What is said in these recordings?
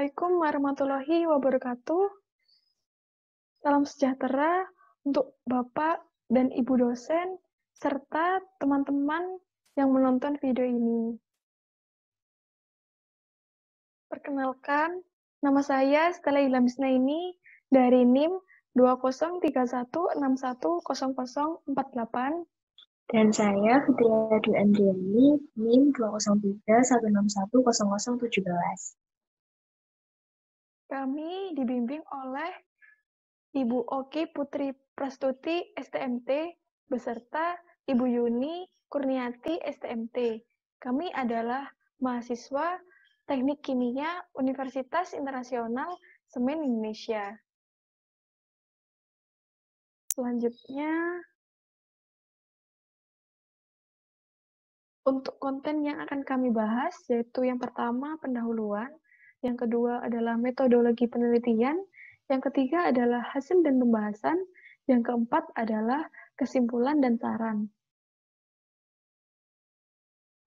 Assalamualaikum warahmatullahi wabarakatuh. Salam sejahtera untuk Bapak dan Ibu dosen, serta teman-teman yang menonton video ini. Perkenalkan, nama saya Stella Ilham Isnaini dari NIM 2031610048. Dan saya Fitria Dwi Andriani, NIM 20316100017. Kami dibimbing oleh Ibu Oki Putri Prastuti, STMT, beserta Ibu Yuni Kurniati, STMT. Kami adalah mahasiswa Teknik Kimia Universitas Internasional Semen Indonesia. Selanjutnya, untuk konten yang akan kami bahas, yaitu yang pertama pendahuluan, yang kedua adalah metodologi penelitian, yang ketiga adalah hasil dan pembahasan, yang keempat adalah kesimpulan dan saran.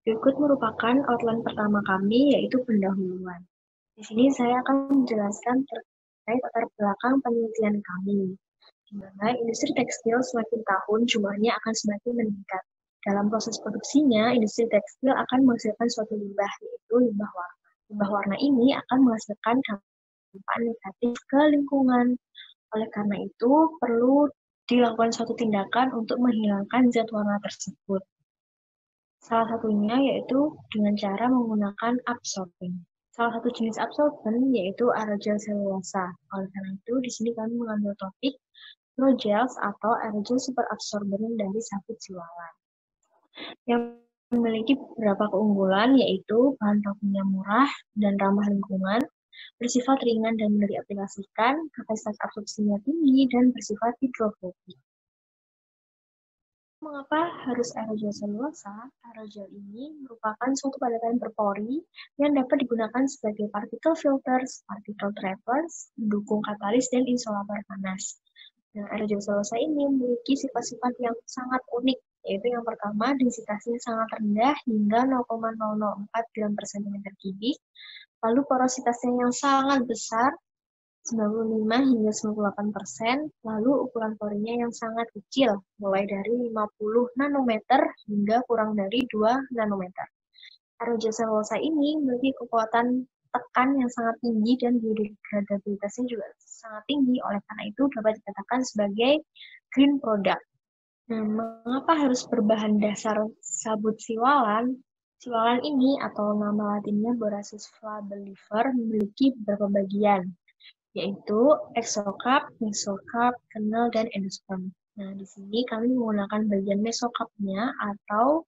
Berikut merupakan outline pertama kami, yaitu pendahuluan. Di sini saya akan menjelaskan terkait latar belakang penelitian kami, di mana industri tekstil semakin tahun jumlahnya akan semakin meningkat. Dalam proses produksinya, industri tekstil akan menghasilkan suatu limbah, yaitu limbah warna. Limbah warna ini akan menghasilkan dampak negatif ke lingkungan. Oleh karena itu, perlu dilakukan suatu tindakan untuk menghilangkan zat warna tersebut. Salah satunya yaitu dengan cara menggunakan absorben. Salah satu jenis absorben yaitu aerogel selulosa. Oleh karena itu, di sini kami mengambil topik Progels atau aerogel superabsorben dari sabut siwalan. Yang memiliki beberapa keunggulan yaitu bahan bakunya murah dan ramah lingkungan, bersifat ringan dan mudah diaplikasikan, kapasitas absorpsinya tinggi, dan bersifat hidrofobik. Mengapa harus aerogel selulosa? Aerogel ini merupakan suatu padatan berpori yang dapat digunakan sebagai particle filters, particle trappers, mendukung katalis, dan isolator panas. Nah, aerogel selulosa ini memiliki sifat-sifat yang sangat unik, yaitu yang pertama, densitasnya sangat rendah hingga 0,004 gram per cm kubik, lalu porositasnya yang sangat besar, 95 hingga 98%, lalu ukuran porinya yang sangat kecil, mulai dari 50 nanometer hingga kurang dari 2 nanometer. Aerogel selulosa ini memiliki kekuatan tekan yang sangat tinggi dan biodegradabilitasnya juga sangat tinggi, oleh karena itu dapat dikatakan sebagai green product. Nah, mengapa harus berbahan dasar sabut siwalan? Siwalan ini atau nama latinnya Borasius flabellifer memiliki beberapa bagian, yaitu exocarp, mesocarp, kernel, dan endosperm. Nah, di sini kami menggunakan bagian mesocarpnya atau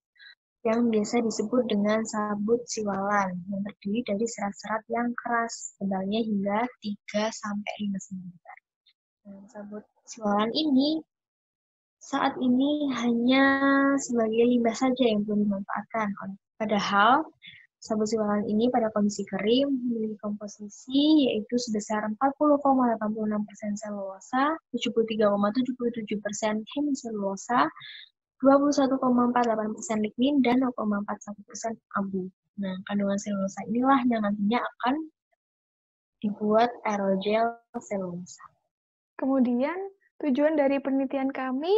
yang biasa disebut dengan sabut siwalan, yang terdiri dari serat-serat yang keras, tebalnya hingga 3-5 cm. Nah, sabut siwalan ini saat ini hanya sebagai limbah saja yang belum dimanfaatkan. Padahal, sabut siwalan ini pada kondisi kering memiliki komposisi yaitu sebesar 40,86% selulosa, 73,77% hemiselulosa, 21,48% lignin, dan 0,41% abu. Nah, kandungan selulosa inilah yang nantinya akan dibuat aerogel selulosa. Kemudian, tujuan dari penelitian kami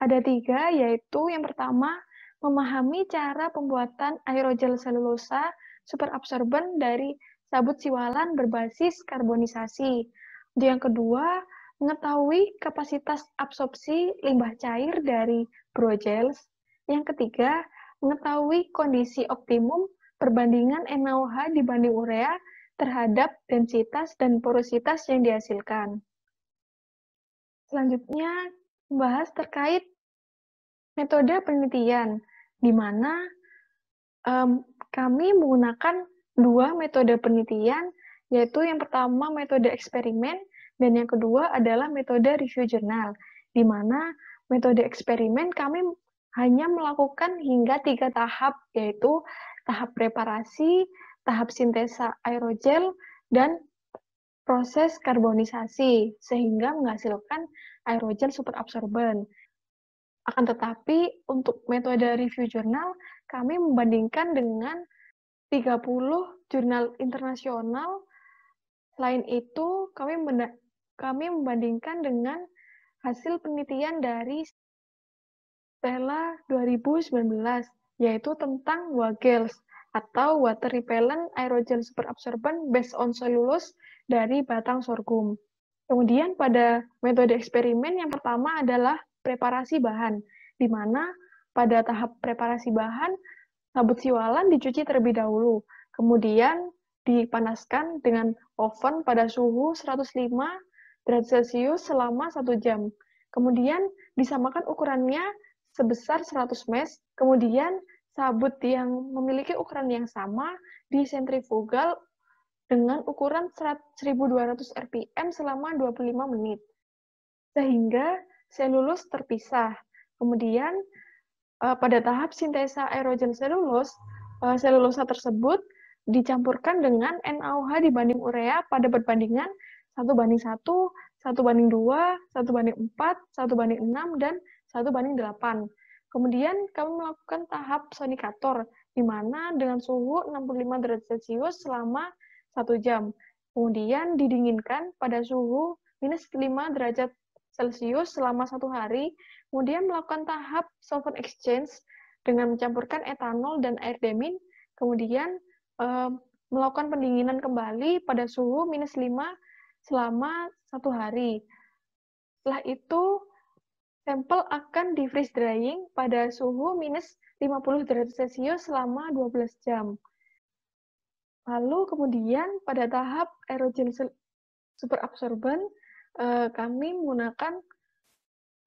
ada 3, yaitu yang pertama, memahami cara pembuatan aerogel selulosa superabsorben dari sabut siwalan berbasis karbonisasi. Yang kedua, mengetahui kapasitas absorpsi limbah cair dari Progels. Yang ketiga, mengetahui kondisi optimum perbandingan NaOH dibanding urea terhadap densitas dan porositas yang dihasilkan. Selanjutnya, membahas terkait metode penelitian, di mana kami menggunakan 2 metode penelitian, yaitu yang pertama metode eksperimen, dan yang kedua adalah metode review jurnal, di mana metode eksperimen kami hanya melakukan hingga 3 tahap, yaitu tahap preparasi, tahap sintesa aerogel, dan proses karbonisasi, sehingga menghasilkan aerogel superabsorben. Akan tetapi, untuk metode review jurnal, kami membandingkan dengan 30 jurnal internasional Selain itu, kami membandingkan dengan hasil penelitian dari Stella 2019, yaitu tentang WAGELS, atau Water Repellent Aerogel Superabsorbent Based on Cellulose dari batang sorghum. Kemudian pada metode eksperimen yang pertama adalah preparasi bahan, di mana pada tahap preparasi bahan, sabut siwalan dicuci terlebih dahulu, kemudian dipanaskan dengan oven pada suhu 105 derajat Celcius selama 1 jam. Kemudian disamakan ukurannya sebesar 100 mesh, kemudian sabut yang memiliki ukuran yang sama disentrifugal dengan ukuran 1200 rpm selama 25 menit, sehingga selulus terpisah. Kemudian pada tahap sintesa aerogel selulosa tersebut dicampurkan dengan NaOH dibanding urea pada perbandingan 1:1, 1:2, 1:4, 1:6, dan 1:8. Kemudian kami melakukan tahap sonikator, di mana dengan suhu 65 derajat Celcius selama 1 jam. Kemudian didinginkan pada suhu minus 5 derajat Celcius selama 1 hari. Kemudian melakukan tahap solvent exchange dengan mencampurkan etanol dan air demin. Kemudian melakukan pendinginan kembali pada suhu minus 5 selama 1 hari. Setelah itu, sampel akan di freeze drying pada suhu minus 50 derajat Celcius selama 12 jam. Lalu kemudian pada tahap aerogel superabsorbent, kami menggunakan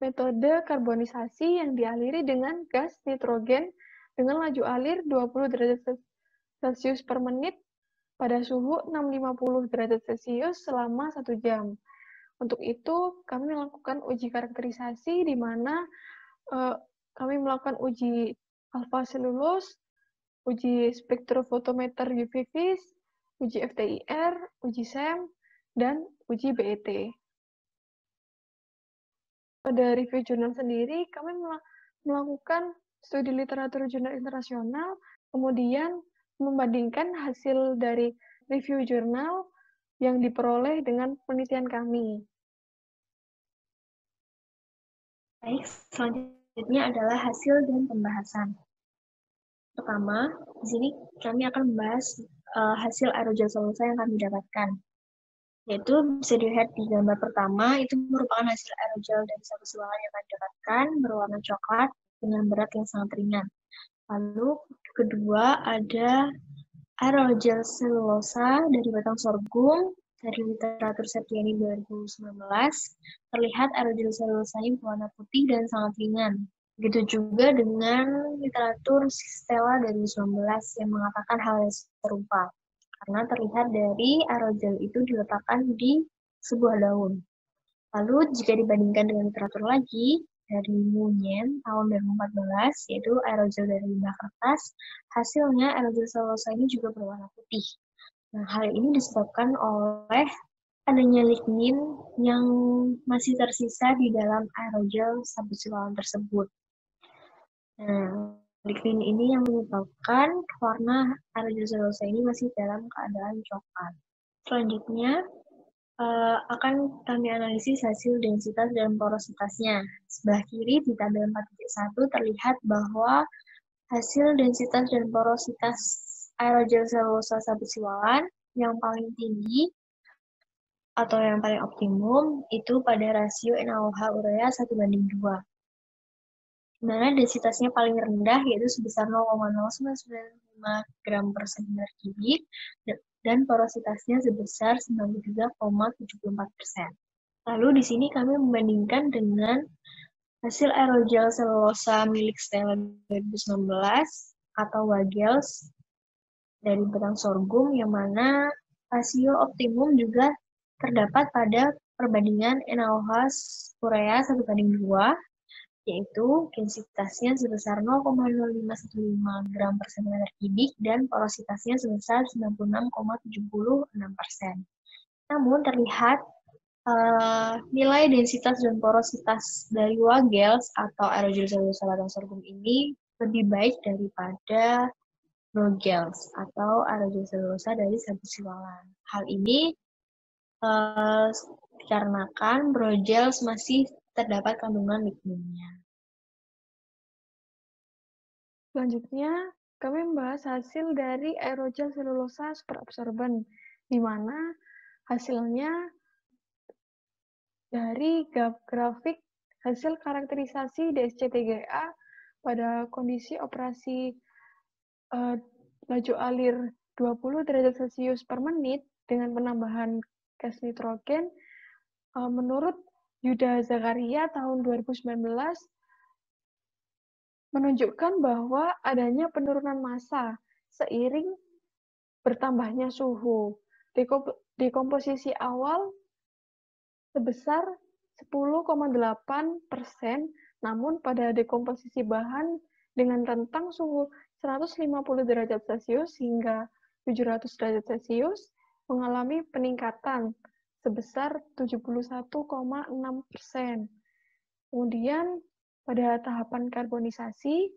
metode karbonisasi yang dialiri dengan gas nitrogen dengan laju alir 20 derajat Celcius per menit pada suhu 650 derajat Celcius selama 1 jam. Untuk itu, kami melakukan uji karakterisasi di mana kami melakukan uji alpha selulose, uji spektrofotometer UV-Vis, uji FTIR, uji SEM, dan uji BET. Pada review jurnal sendiri, kami melakukan studi literatur jurnal internasional, kemudian membandingkan hasil dari review jurnal yang diperoleh dengan penelitian kami. Baik, selanjutnya adalah hasil dan pembahasan. Pertama, di sini kami akan membahas hasil aerogel selulosa yang kami dapatkan. Yaitu bisa dilihat di gambar pertama, itu merupakan hasil aerogel dari sabut siwalan yang kami dapatkan berwarna coklat dengan berat yang sangat ringan. Lalu kedua ada aerogel selulosa dari batang sorghum dari literatur Septiani 2019. Terlihat aerogel selulosa ini berwarna putih dan sangat ringan. Begitu juga dengan literatur Stella 2019 yang mengatakan hal yang serupa. Karena terlihat dari aerogel itu diletakkan di sebuah daun. Lalu jika dibandingkan dengan literatur lagi, dari Nguyen tahun 2014, yaitu aerogel dari limbah kertas, hasilnya aerogel selulosa ini juga berwarna putih. Nah, hal ini disebabkan oleh adanya lignin yang masih tersisa di dalam aerogel sabut siwalan tersebut. Nah, lignin ini yang menyebabkan warna aerogel selulosa ini masih dalam keadaan coklat. Selanjutnya, akan kami analisis hasil densitas dan porositasnya. Sebelah kiri di tabel 4.1 terlihat bahwa hasil densitas dan porositas aerogel selulosa sabut siwalan yang paling tinggi atau yang paling optimum itu pada rasio NaOH urea 1:2. Di mana densitasnya paling rendah yaitu sebesar 0,0995 gram per cm kubik dan porositasnya sebesar 93,74%. Lalu di sini kami membandingkan dengan hasil aerogel selulosa milik Stella 2019 atau WAGELS dari batang sorghum yang mana rasio optimum juga terdapat pada perbandingan NaOH urea 1:2, yaitu densitasnya sebesar 0,0515 gram per cm kubik dan porositasnya sebesar 96,76%. Namun terlihat nilai densitas dan porositas dari WAGELS atau aerogel selulosa batang sorghum ini lebih baik daripada NOGELS atau aerogel selulosa dari sabut siwalan. Hal ini dikarenakan brogels masih terdapat kandungan ligninnya. Selanjutnya, kami membahas hasil dari aerogel selulosa superabsorben, di mana hasilnya dari grafik hasil karakterisasi DSC-3A pada kondisi operasi laju alir 20 derajat Celcius per menit dengan penambahan gas nitrogen, menurut Yuda Zakaria tahun 2019 menunjukkan bahwa adanya penurunan massa seiring bertambahnya suhu. Dekomposisi awal sebesar 10,8%, namun pada dekomposisi bahan dengan rentang suhu 150 derajat Celcius hingga 700 derajat Celcius mengalami peningkatan sebesar 71,6%. Kemudian pada tahapan karbonisasi,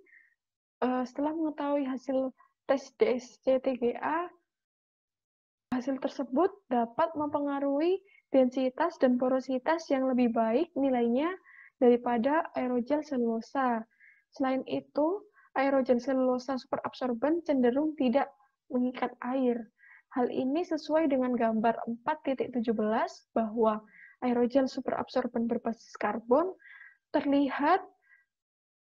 setelah mengetahui hasil tes DSC-3A, hasil tersebut dapat mempengaruhi densitas dan porositas yang lebih baik nilainya daripada aerogel selulosa. Selain itu, aerogel selulosa superabsorben cenderung tidak mengikat air. Hal ini sesuai dengan gambar 4.17 bahwa aerogel superabsorben berbasis karbon terlihat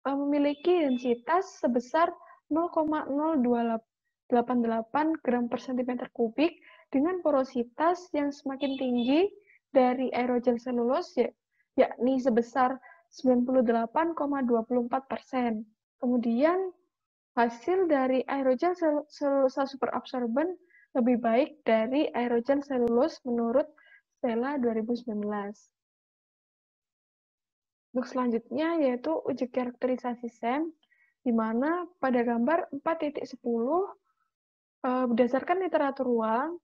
memiliki densitas sebesar 0,0288 gram per cm kubik dengan porositas yang semakin tinggi dari aerogel selulose, yakni sebesar 98,24%. Kemudian, hasil dari aerogel selulosa superabsorben lebih baik dari aerogel selulose menurut Stella 2019. Untuk selanjutnya yaitu uji karakterisasi SEM, di mana pada gambar 4.10 berdasarkan literatur ruang,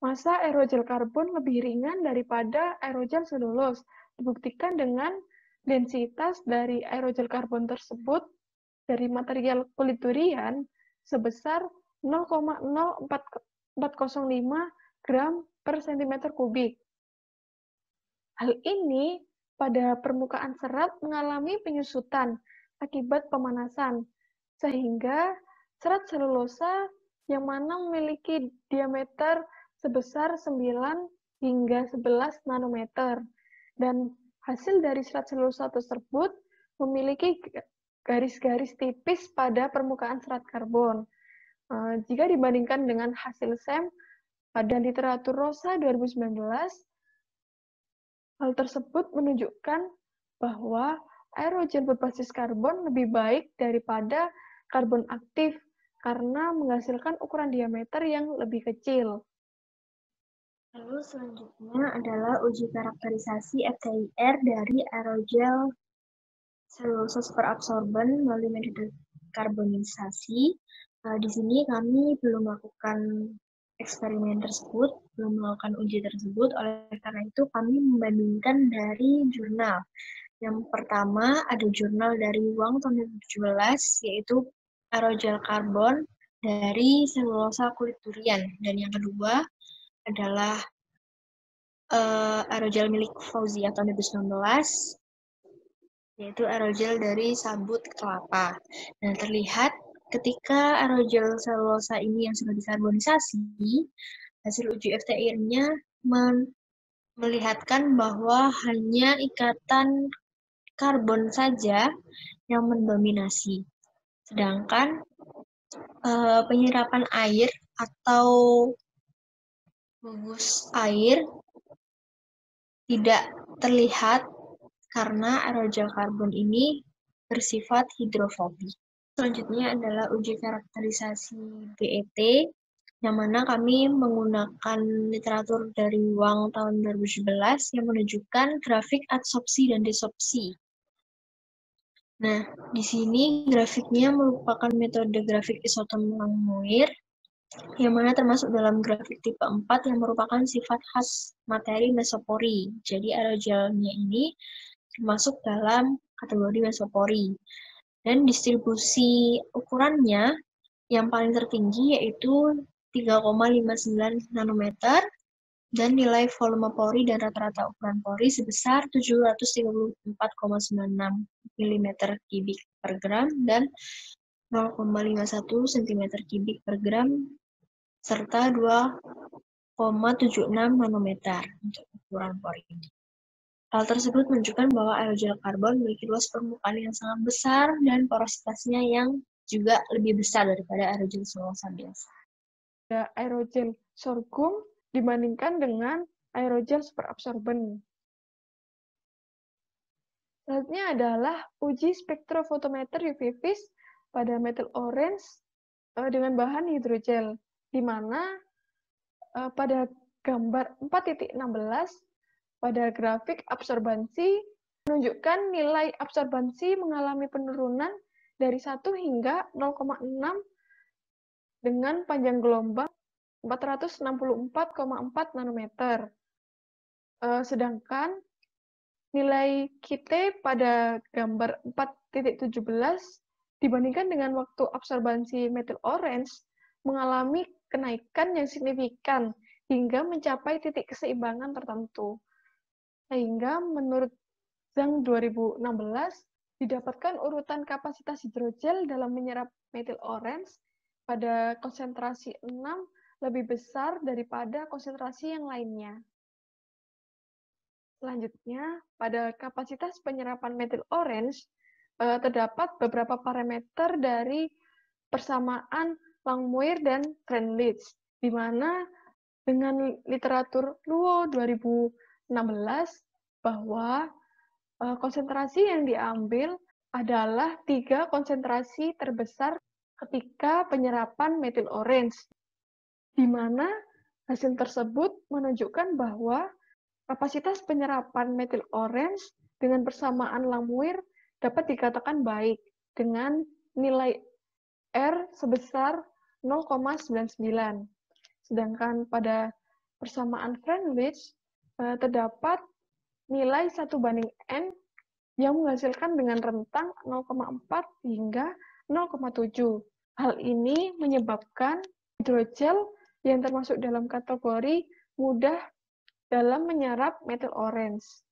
massa aerogel karbon lebih ringan daripada aerogel selulose. Dibuktikan dengan densitas dari aerogel karbon tersebut dari material kulit durian sebesar 0,0405 gram per cm kubik. Hal ini pada permukaan serat mengalami penyusutan akibat pemanasan, sehingga serat selulosa yang mana memiliki diameter sebesar 9 hingga 11 nanometer, dan hasil dari serat selulosa tersebut memiliki garis-garis tipis pada permukaan serat karbon. Jika dibandingkan dengan hasil SEM pada literatur Rosa 2019, hal tersebut menunjukkan bahwa aerogel berbasis karbon lebih baik daripada karbon aktif karena menghasilkan ukuran diameter yang lebih kecil. Lalu selanjutnya adalah uji karakterisasi FTIR dari aerogel selulosa superabsorben melalui metode karbonisasi. Di sini kami belum melakukan eksperimen tersebut, belum melakukan uji tersebut, oleh karena itu kami membandingkan dari jurnal. Yang pertama ada jurnal dari Wang tahun 2017, yaitu aerogel karbon dari selulosa kulit durian. Dan yang kedua adalah aerogel milik Fauzia tahun 2019, yaitu aerogel dari sabut kelapa. Nah, terlihat ketika aerogel selulosa ini yang sudah dikarbonisasi, hasil uji FTIR-nya melihatkan bahwa hanya ikatan karbon saja yang mendominasi. Sedangkan penyerapan air atau gugus air tidak terlihat karena aerogel karbon ini bersifat hidrofobik. Selanjutnya adalah uji karakterisasi BET, yang mana kami menggunakan literatur dari Wang tahun 2011 yang menunjukkan grafik adsorpsi dan desorpsi. Nah, di sini grafiknya merupakan metode grafik isoton Langmuir, yang mana termasuk dalam grafik tipe 4 yang merupakan sifat khas materi mesopori. Jadi aerogelnya ini termasuk dalam kategori mesopori. Dan distribusi ukurannya yang paling tertinggi yaitu 3,59 nanometer dan nilai volume pori dan rata-rata ukuran pori sebesar 734,96 mm kubik per gram dan 0,51 cm kubik per gram serta 2,76 nanometer untuk ukuran pori ini. Hal tersebut menunjukkan bahwa aerogel karbon memiliki luas permukaan yang sangat besar dan porositasnya yang juga lebih besar daripada aerogel selulosa biasa. Aerogel sorghum dibandingkan dengan aerogel superabsorben. Selanjutnya adalah uji spektrofotometer UV vis pada metal orange dengan bahan hidrogel, di mana pada gambar 4.16 pada grafik absorbansi menunjukkan nilai absorbansi mengalami penurunan dari 1 hingga 0,6 dengan panjang gelombang 464,4 nanometer. Sedangkan nilai KT pada gambar 4.17 dibandingkan dengan waktu absorbansi metal orange mengalami kenaikan yang signifikan hingga mencapai titik keseimbangan tertentu. Sehingga menurut Zhang 2016 didapatkan urutan kapasitas hidrogel dalam menyerap metil orange pada konsentrasi 6 lebih besar daripada konsentrasi yang lainnya. Selanjutnya, pada kapasitas penyerapan metil orange terdapat beberapa parameter dari persamaan Langmuir dan Freundlich, di mana dengan literatur Luo 2016 bahwa konsentrasi yang diambil adalah 3 konsentrasi terbesar ketika penyerapan metil orange, di mana hasil tersebut menunjukkan bahwa kapasitas penyerapan metil orange dengan persamaan Langmuir dapat dikatakan baik dengan nilai R sebesar 0,99. Sedangkan pada persamaan Freundlich terdapat nilai 1/N yang menghasilkan dengan rentang 0,4 hingga 0,7. Hal ini menyebabkan hidrogel yang termasuk dalam kategori mudah dalam menyerap metil orange.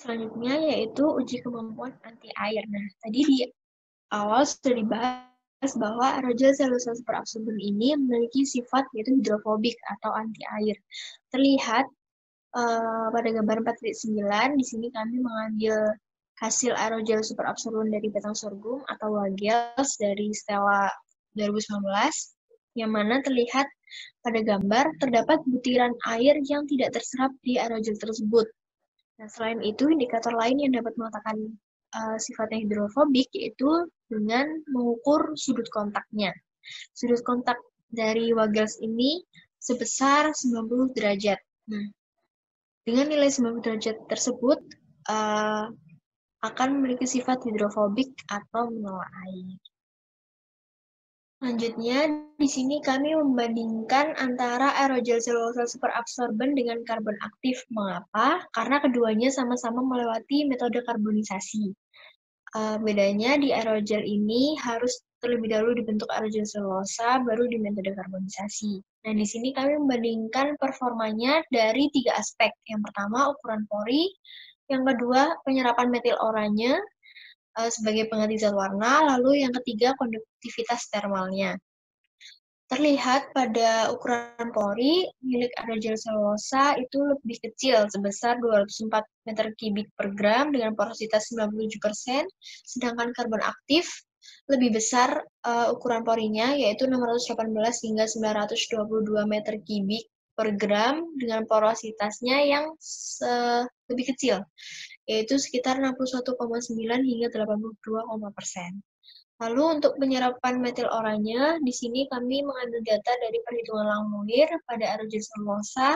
Selanjutnya yaitu uji kemampuan anti-air. Nah, tadi di awal sudah dibahas bahwa aerogel selulosa superabsorben ini memiliki sifat yaitu hidrofobik atau anti-air. Terlihat pada gambar 4.9, di sini kami mengambil hasil aerogel superabsorben dari batang sorghum atau Wagels dari Stella 2019, yang mana terlihat pada gambar terdapat butiran air yang tidak terserap di aerogel tersebut. Nah, selain itu, indikator lain yang dapat mengatakan sifatnya hidrofobik yaitu dengan mengukur sudut kontaknya. Sudut kontak dari Wagels ini sebesar 90 derajat. Nah, dengan nilai 90 derajat tersebut akan memiliki sifat hidrofobik atau menolak air. Selanjutnya, di sini kami membandingkan antara aerogel selulosa superabsorben dengan karbon aktif. Mengapa? Karena keduanya sama-sama melewati metode karbonisasi. Bedanya di aerogel ini harus terlebih dahulu dibentuk aerogel selulosa, baru di metode karbonisasi. Nah, di sini kami membandingkan performanya dari 3 aspek. Yang pertama, ukuran pori. Yang kedua, penyerapan metil oranye sebagai pengganti zat warna, lalu yang ketiga konduktivitas termalnya. Terlihat pada ukuran pori milik aerogel selulosa itu lebih kecil sebesar 204 meter kubik per gram dengan porositas 97%, sedangkan karbon aktif lebih besar ukuran porinya yaitu 618 hingga 922 meter kubik per gram dengan porositasnya yang lebih kecil, yaitu sekitar 61,9 hingga 82,%. Lalu untuk penyerapan metil oranye, di sini kami mengambil data dari perhitungan Langmuir pada aerogel selulosa.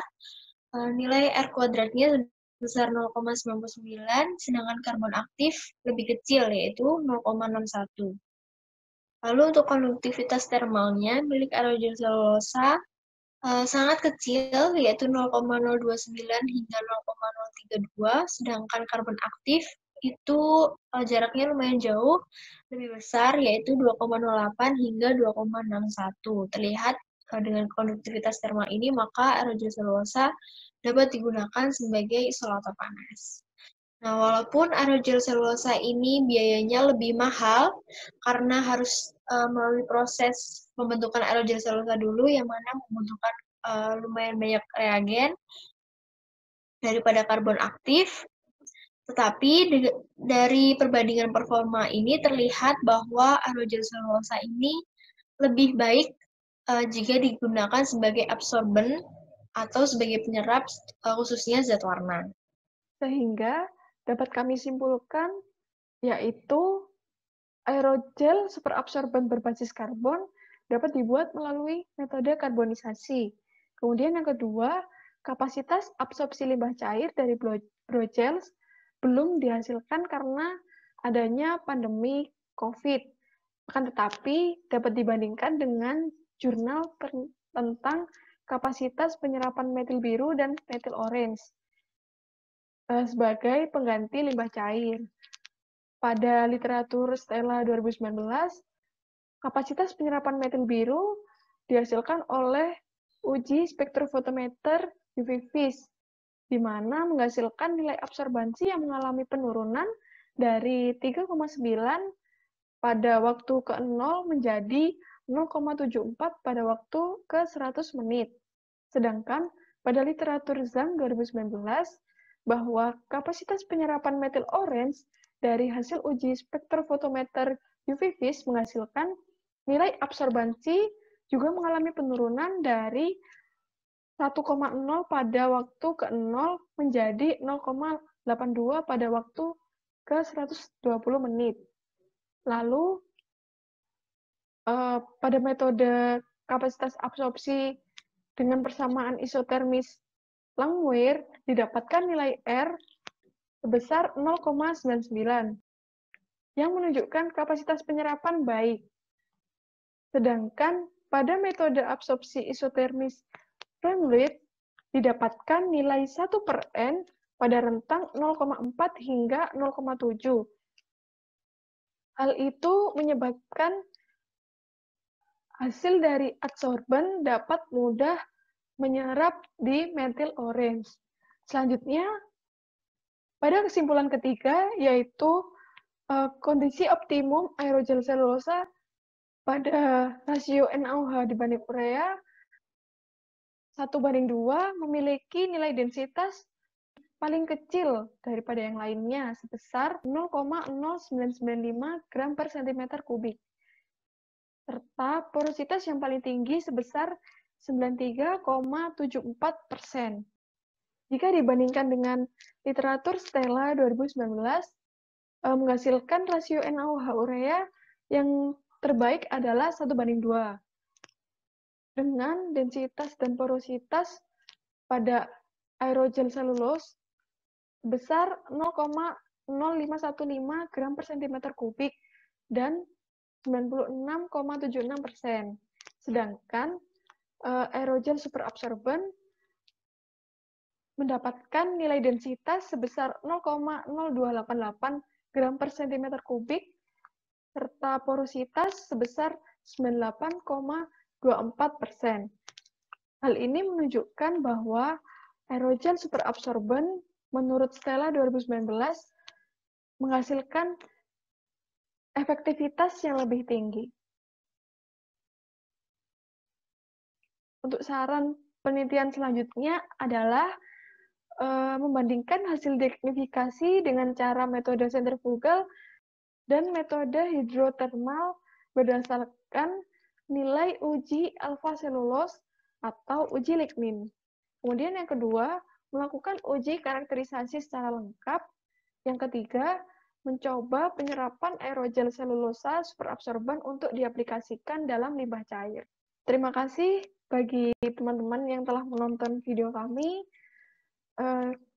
Nilai R kuadratnya sebesar 0,99, sedangkan karbon aktif lebih kecil yaitu 0,61. Lalu untuk konduktivitas termalnya milik aerogel selulosa sangat kecil yaitu 0,029 hingga 0,032, sedangkan karbon aktif itu jaraknya lumayan jauh, lebih besar yaitu 2,08 hingga 2,61. Terlihat Dengan konduktivitas termal ini, maka aerogel selulosa dapat digunakan sebagai isolator panas. Nah, walaupun aerogel selulosa ini biayanya lebih mahal karena harus melalui proses pembentukan aerogel selulosa dulu, yang mana membutuhkan lumayan banyak reagen daripada karbon aktif. Tetapi dari perbandingan performa ini terlihat bahwa aerogel selulosa ini lebih baik jika digunakan sebagai absorben atau sebagai penyerap khususnya zat warna. Sehingga dapat kami simpulkan yaitu aerogel superabsorben berbasis karbon dapat dibuat melalui metode karbonisasi. Kemudian yang kedua, kapasitas absorpsi limbah cair dari brogels belum dihasilkan karena adanya pandemi COVID. Akan tetapi dapat dibandingkan dengan jurnal tentang kapasitas penyerapan metil biru dan metil orange sebagai pengganti limbah cair. Pada literatur Stella 2019, kapasitas penyerapan metil biru dihasilkan oleh uji spektrofotometer UV-Vis, di mana menghasilkan nilai absorbansi yang mengalami penurunan dari 3,9 pada waktu ke-0 menjadi 0,74 pada waktu ke-100 menit. Sedangkan pada literatur Zhang 2019, bahwa kapasitas penyerapan metil orange dari hasil uji spektrofotometer UV-Vis menghasilkan nilai absorbansi juga mengalami penurunan dari 1,0 pada waktu ke-0 menjadi 0,82 pada waktu ke-120 menit. Lalu, pada metode kapasitas absorpsi dengan persamaan isotermis Langmuir didapatkan nilai R sebesar 0,99 yang menunjukkan kapasitas penyerapan baik. Sedangkan pada metode absorpsi isotermis Langmuir didapatkan nilai 1/N pada rentang 0,4 hingga 0,7. Hal itu menyebabkan hasil dari adsorben dapat mudah menyerap di metil orange. Selanjutnya, pada kesimpulan ketiga, yaitu kondisi optimum aerogel selulosa pada rasio NaOH dibanding urea 1/2 memiliki nilai densitas paling kecil daripada yang lainnya sebesar 0,0995 gram per cm kubik, serta porositas yang paling tinggi sebesar 93,74%. Jika dibandingkan dengan literatur Stella 2019, menghasilkan rasio NaOH urea yang terbaik adalah 1/2. Dengan densitas dan porositas pada aerogel selulose sebesar 0,0515 gram per cm kubik dan 96,76%. Sedangkan aerogel superabsorben mendapatkan nilai densitas sebesar 0,0288 gram per cm kubik serta porositas sebesar 98,24%. Hal ini menunjukkan bahwa aerogel superabsorben menurut Stella 2019 menghasilkan efektivitas yang lebih tinggi. Untuk saran penelitian selanjutnya adalah membandingkan hasil deknifikasi dengan cara metode sentrifugal dan metode hidrotermal berdasarkan nilai uji alfa selulose atau uji lignin. Kemudian yang kedua, melakukan uji karakterisasi secara lengkap. Yang ketiga, mencoba penyerapan aerogel selulosa superabsorban untuk diaplikasikan dalam limbah cair. Terima kasih bagi teman-teman yang telah menonton video kami.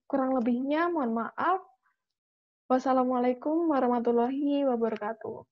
Kurang lebihnya mohon maaf. Wassalamualaikum warahmatullahi wabarakatuh.